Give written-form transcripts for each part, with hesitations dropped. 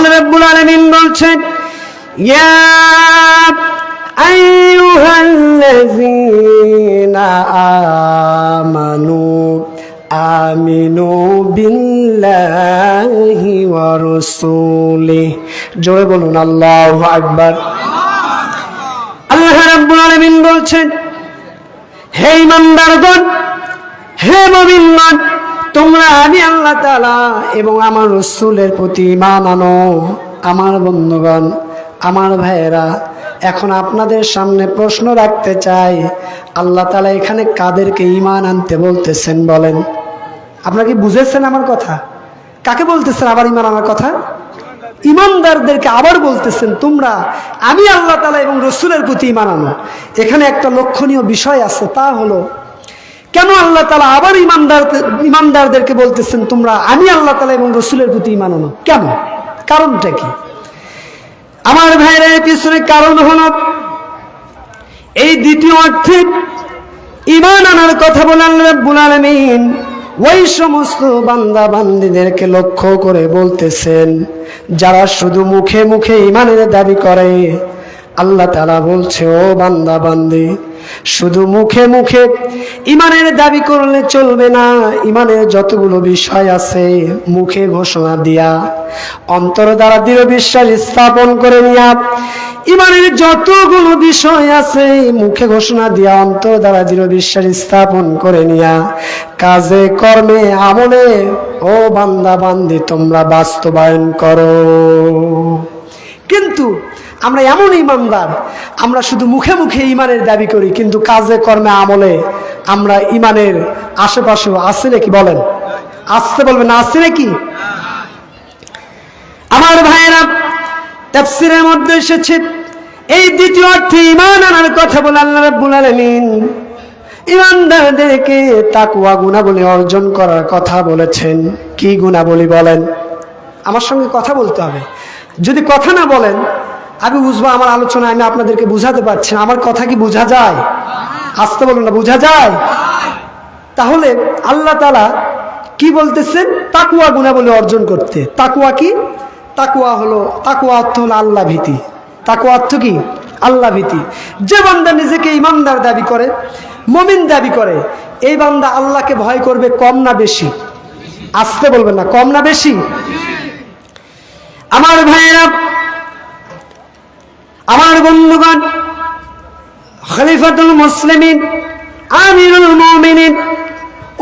আল্লাহ রাব্বুল আলামিন বলছেন ইয়া আইয়ুহাল্লাযীনা আমানু আমিনু বিল্লাহি ওয়া রাসূলিহি। জোরে বলুন আল্লাহু আকবার। আল্লাহ রাব্বুল আলামিন বলছেন হে ঈমানদারগণ, হে মুমিনগণ, তোমরা আমি আল্লাহ তাআলা এবং আমার রাসূলের প্রতি ঈমান আনো। আমার বন্ধুগণ, আমার ভাইয়েরা, এখন আপনাদের সামনে প্রশ্ন রাখতে চাই, আল্লাহ তাআলা এখানে কাদেরকে ঈমান আনতে বলতেছেন বলেন? আপনারা কি বুঝেছেন আমার কথা? কাকে বলতেছেন আবার ঈমান আনার কথা? ঈমানদারদেরকে আবার বলতেছেন তোমরা আমি আল্লাহ তাআলা এবং রাসূলের প্রতি ঈমান আনো। এখানে একটা লক্ষণীয় বিষয় আছে, তা হলো কেন আল্লাহ তাআলা আবার ঈমানদারদেরকে বলতেছেন তোমরা আমি আল্লাহ তাআলা এবং রাসূলের প্রতি ঈমান আনো? কেন? কারণটা কি? আমার ভাইরা, এর পিছনে কারণ হলো এই দ্বিতীয় অর্থে ঈমান আনার কথা বলে আল্লাহ রাব্বুল আলামিন ওই সমস্ত বান্দা বান্দীদেরকে লক্ষ্য করে বলতেছেন যারা শুধু মুখে মুখে ঈমানের দাবি করে। আল্লাহ তাআলা বলছে, ও বান্দা বান্দী, শুধু মুখে মুখে ঈমানের দাবি করলে চলবে না। ঈমানের যতগুলো বিষয় আছে মুখে ঘোষণা দিয়া, অন্তর দ্বারা দৃঢ় বিশ্বাস স্থাপন করে নিয়া, ঈমানের যতগুলো বিষয় আছে মুখে ঘোষণা দিয়া, অন্তর দ্বারা দৃঢ় বিশ্বাস স্থাপন করে নিয়া, কাজে কর্মে আমলে ও বান্দা বান্দী তোমরা বাস্তবায়ন করো। কিন্তু আমরা এমন ঈমানদার, আমরা শুধু মুখে মুখে ঈমানের দাবি করি, কিন্তু কাজে কর্মে আমলে আমরা ঈমানের আশেপাশেও আছি নাকি বলেন? আসতে বলবেন না, আছি নাকি? আমার ভাইয়েরা, তাফসীরের মধ্যে এসেছে এই দ্বিতীয় অর্থে ঈমান আনার কথা বলে আল্লাহ রাব্বুল আলামিন ঈমানদারদেরকে তাকওয়া গুণাবলী অর্জন করার কথা বলেছেন। কি গুণাবলী বলেন? আমার সঙ্গে কথা বলতে হবে। যদি কথা না বলেন আমি বুঝবো আমার আলোচনা আমি আপনাদেরকে বুঝাতে পারছি না। আমার কথা কি বোঝা যায়? আসতে বলুন না, বোঝা যায়? তাহলে আল্লাহ তাআলা কি বলতেছেন? তাকওয়া গুণাবলী অর্জন করতে। তাকওয়া কি? তাকওয়া অর্থ হলো আল্লাহ ভীতি। তাকওয়া অর্থ কি? আল্লাহ ভীতি। যে বান্দা নিজেকে ঈমানদার দাবি করে, মুমিন দাবি করে, এই বান্দা আল্লাহকে ভয় করবে কম না বেশি? আসতে বলবেন না, কম না বেশি? আমার ভাইয়েরা, আমার বন্ধুগণ, খলিফাতুল মুসলিমিন আমিরুল মুমিনিন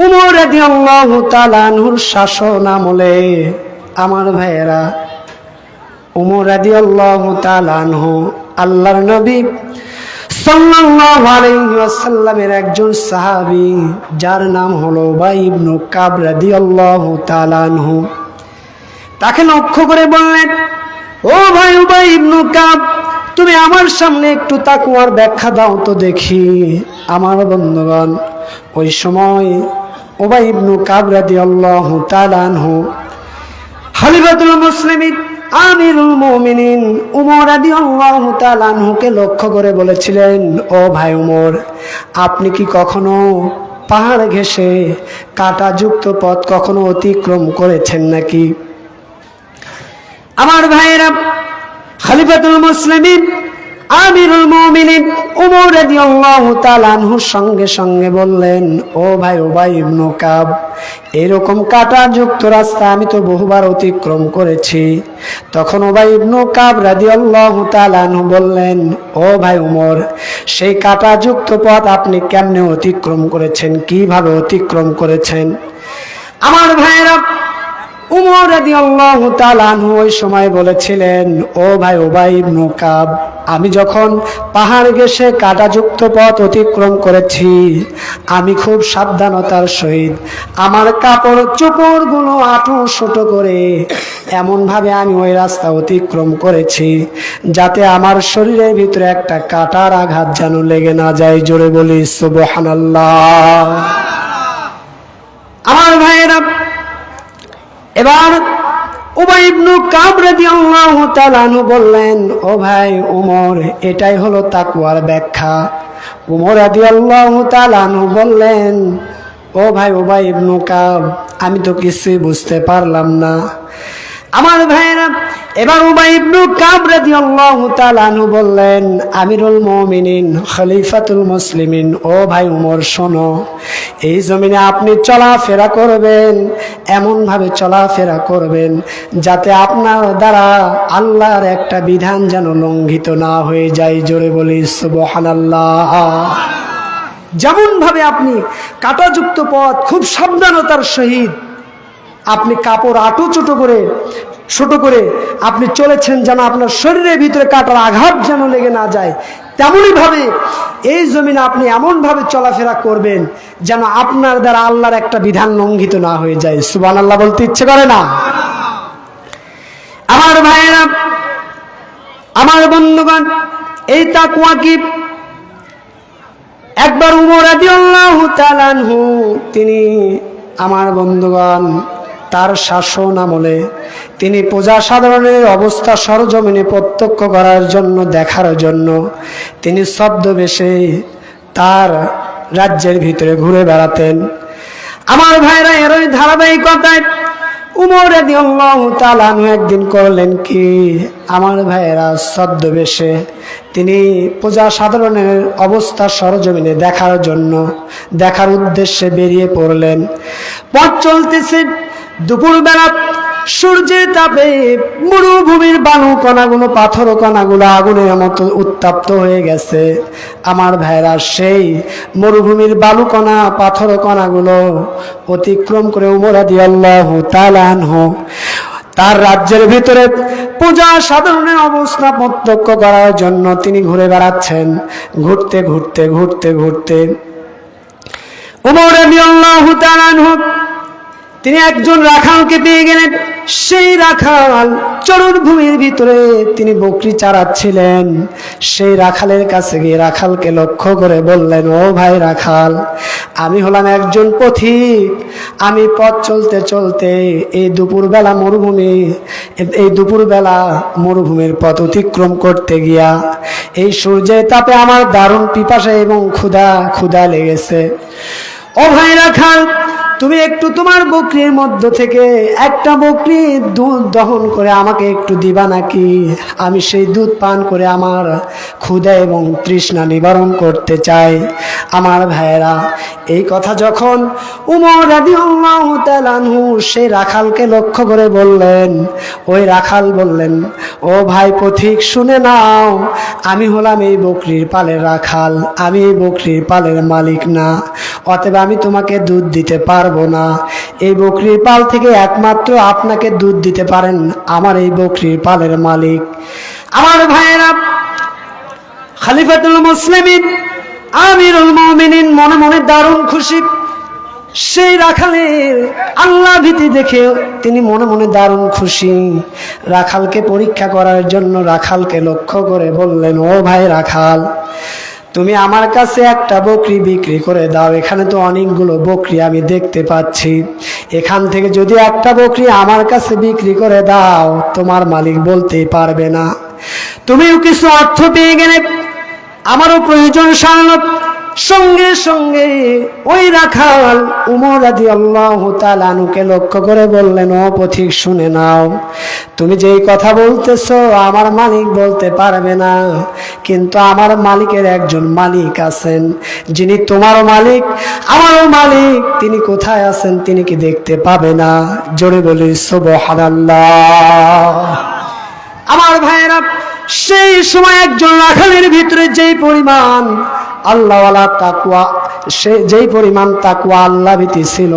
উমর রাদিয়াল্লাহু তাআলা আনহুর শাসন আমলে, আমার ভাইয়েরা, উমর রাদিয়াল্লাহু তাআলা আনহু আল্লাহর নবী সাল্লাল্লাহু আলাইহি ওয়াসাল্লামের একজন সাহাবী, যার নাম হলো উবাই ইবনে কাব রাদিয়াল্লাহু তাআলা আনহু। তাকে লক্ষ্য করে বললেন, ও ভাই উবাই ইবনে কাব, তুমি আমার সামনে একটু তাকওয়ার ব্যাখ্যা দাও তো দেখি। আমার বন্ধুগণ, ওই সময় উবাই ইবনে কাব রাদিয়াল্লাহু তাআলা আনহু খলিফাতুল মুসলিমিন আমিরুল মুমিনিন উমর রাদিয়াল্লাহু তাআলা আনহুকে লক্ষ্য করে বলেছিলেন, ও ভাই উমর, আপনি কি কখনো পাহাড় ঘেঁষে কাঁটাযুক্ত পথ কখনো অতিক্রম করেছেন নাকি? আমার ভাইয়েরা, খলিফাতুল মুসলিমিন আমিরুল মুমিনিন উমর রাদিয়াল্লাহু তাআলা আনহুর সঙ্গে সঙ্গে বললেন, ও ভাই উবাই ইবনে কাব, এরকম কাঁটাযুক্ত রাস্তা আমি তো বহুবার অতিক্রম করেছি। তখন উবাই ইবনে কাব রাদিয়াল্লাহু তাআলা আনহু বললেন, ও ভাই উমর, সেই কাঁটাযুক্ত পথ আপনি কেমনে অতিক্রম করেছেন? কিভাবে অতিক্রম করেছেন? আমার ভাইয়েরা, উমর রাদিয়াল্লাহু তাআলা আনহু ওই সময় বলেছিলেন, ও ভাই উবাই ইবনে কাব, আমি যখন পাহাড় ঘেঁষে কাঁটাযুক্ত পথ অতিক্রম করেছি, আমি খুব সাবধানতার সহিত আমার কাপড় চোপড়গুলো আঁটু ছোটো করে এমনভাবে আমি ওই রাস্তা অতিক্রম করেছি যাতে আমার শরীরের ভিতরে একটা কাঁটার আঘাত যেন লেগে না যায়। জোরে বলি সুবহানাল্লাহ। আমার ভাইয়েরা, এবার উবাই ইবনে কাব রাদিয়াল্লাহু তাআলা আনহু বললেন, ও ভাই উমর, এটাই হলো তাকওয়ার ব্যাখ্যা। উমর রাদিয়াল্লাহু তাআলা আনহু বললেন, ও ভাই উবাই ইবনে কাব, আমি তো কিছুই বুঝতে পারলাম না। আমার ভাইরা, এবার উবাই ইবনে কাব রাদিয়াল্লাহু তাআলা আনহু বললেন, আমিরুল মুমিনিন, খলিফাতুল মুসলিমিন, ও ভাই উমর শোনো, এই জমিনে আপনি চলাফেরা করবেন, এমন ভাবে চলাফেরা করবেন যাতে আপনার দ্বারা আল্লাহর একটা বিধান যেন লঙ্ঘিত না হয়ে যায়। জোরে বলি সুবহানাল্লাহ। যেমন ভাবে আপনি কাঁটাযুক্ত পথ খুব সাবধানতার সহিত আপনি কাপড় ছোট করে আপনি চলেছেন যেন আপনার শরীরের ভিতরে কাটার আঘাত যেন লেগে না যায়, তেমনই ভাবে এই জমিনে আপনি এমন ভাবে চলাফেরা করবেন যেন আপনার দ্বারা আল্লাহর একটা বিধান লঙ্ঘিত না হয়ে যায়। সুবহানাল্লাহ বলতে ইচ্ছে করে না? আমার ভাইয়েরা, আমার বন্ধুগণ, এই তাকওয়া কি একবার উমর রাদিয়াল্লাহু তাআলা আনহু তিনি, আমার বন্ধুগণ, তার শাসন আমলে তিনি প্রজা সাধারণের অবস্থা সরজমিনে প্রত্যক্ষ করার জন্য, দেখার জন্য তিনি ছদ্মবেশে তার রাজ্যের ভিতরে ঘুরে বেড়াতেন। আমার ভাইরা, এরই ধারাবাহিকতায় উমর রাদিয়াল্লাহু তাআলা আনহু একদিন করলেন কি, আমার ভাইয়েরা, ছদ্মবেশে তিনি প্রজা সাধারণের অবস্থা সরজমিনে দেখার উদ্দেশ্যে বেরিয়ে পড়লেন। পথ চলতেছে, দুপুরবেলা সূর্যের তাপে মরুভূমির বালু কণাগুলো, পাথর কণাগুলো আগুনের মতো উত্তপ্ত হয়ে গেছে। আমার ভাইরা, সেই মরুভূমির বালু কণা, পাথর কণাগুলো অতিক্রম করে উমর রাদিয়াল্লাহু তাআলা আনহু তার রাজ্যের ভিতরে পূজা সাধারণের অবস্থা প্রত্যক্ষ করার জন্য তিনি ঘুরে বেড়াচ্ছেন। ঘুরতে উমর রাদিয়াল্লাহু তাআলা আনহু তিনি একজন রাখালকে পেয়ে গেলেন। সেই রাখাল চরণভূমির ভিতরে তিনি বকরি চারাচ্ছিলেন। সেই রাখালের কাছে গিয়ে রাখালকে লক্ষ্য করে বললেন, ও ভাই রাখাল, আমি হলাম একজন পথিক। আমি পথ চলতে এই দুপুরবেলা মরুভূমির পথ অতিক্রম করতে গিয়া এই সূর্যের তাপে আমার দারুণ পিপাসা এবং ক্ষুধা লেগেছে। ও ভাই রাখাল, তুমি একটু তোমার বকরির মধ্য থেকে একটা বকরি দুধ দহন করে আমাকে একটু দিবা নাকি? আমি সেই দুধ পান করে আমার ক্ষুধা এবং তৃষ্ণা নিবারণ করতে চাই। আমার ভাইয়েরা, এই কথা যখন উমর রাদিয়াল্লাহু তাআলা আনহু সেই রাখালকে লক্ষ্য করে বললেন, ওই রাখাল বললেন, ও ভাই পথিক, শুনে নাও, আমি হলাম এই বকরির পালের রাখাল, আমি এই বকরির পালের মালিক না, অতএব আমি তোমাকে দুধ দিতে পারবো না। এই বকরির পাল থেকে একমাত্র আপনাকে দুধ দিতে পারেন আমার এই বকরির পালের মালিক। আমার ভাইয়েরা, খলিফাতুল মুসলিমিন, আমিরুল মুমিনিন মনে মনে দারুণ খুশি। সেই রাখালের আল্লাহ ভীতি দেখে তিনি মনে মনে দারুণ খুশি। রাখালকে পরীক্ষা করার জন্য রাখালকে লক্ষ্য করে বললেন, ও ভাই রাখাল, তুমি আমার কাছে একটা বকরি বিক্রি করে দাও। এখানে তো অনেকগুলো বকরি আমি দেখতে পাচ্ছি, এখান থেকে যদি একটা বকরি আমার কাছে বিক্রি করে দাও, তোমার মালিক বলতেই পারবে না। তুমিও কিছু অর্থ পেয়ে গেলে, আমারও প্রয়োজন সারল। সঙ্গে সঙ্গে ওই রাখাল উমর রাদিয়াল্লাহু তাআলা আনহুকে লক্ষ্য করে বললেন, ও পথিক, শুনে নাও, তুমি যেই কথা বলতেছো আমার মালিক বলতে পারবে না, কিন্তু আমার মালিকের একজন মালিক আছেন, যিনি তোমারও মালিক আমারও মালিক। তিনি কোথায় আছেন? তিনি কি দেখতে পাবে না? জোরে বলি সুবহানাল্লাহ। আমার ভাইয়েরা, সেই সময় একজন রাখালের ভিতরে যেই পরিমাণ আল্লাহওয়ালা তাকওয়া, যেই পরিমাণ তাকওয়া আল্লাহ ভীতি ছিল,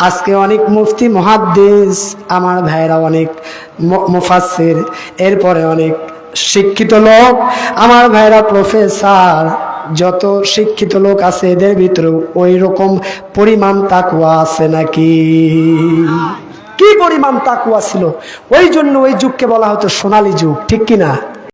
আজকে অনেক মুফতি মুহাদ্দিস, আমার ভাইরা অনেক মুফাসসির, এরপরে অনেক শিক্ষিত লোক, আমার ভাইরা প্রফেসর, যত শিক্ষিত লোক আছে এদের ভিতরে ওই রকম পরিমাণ তাকওয়া আছে নাকি? কি পরিমাণ তাকওয়া ছিল! ওই জন্য ওই যুগকে বলা হতো সোনালী যুগ, ঠিক কিনা?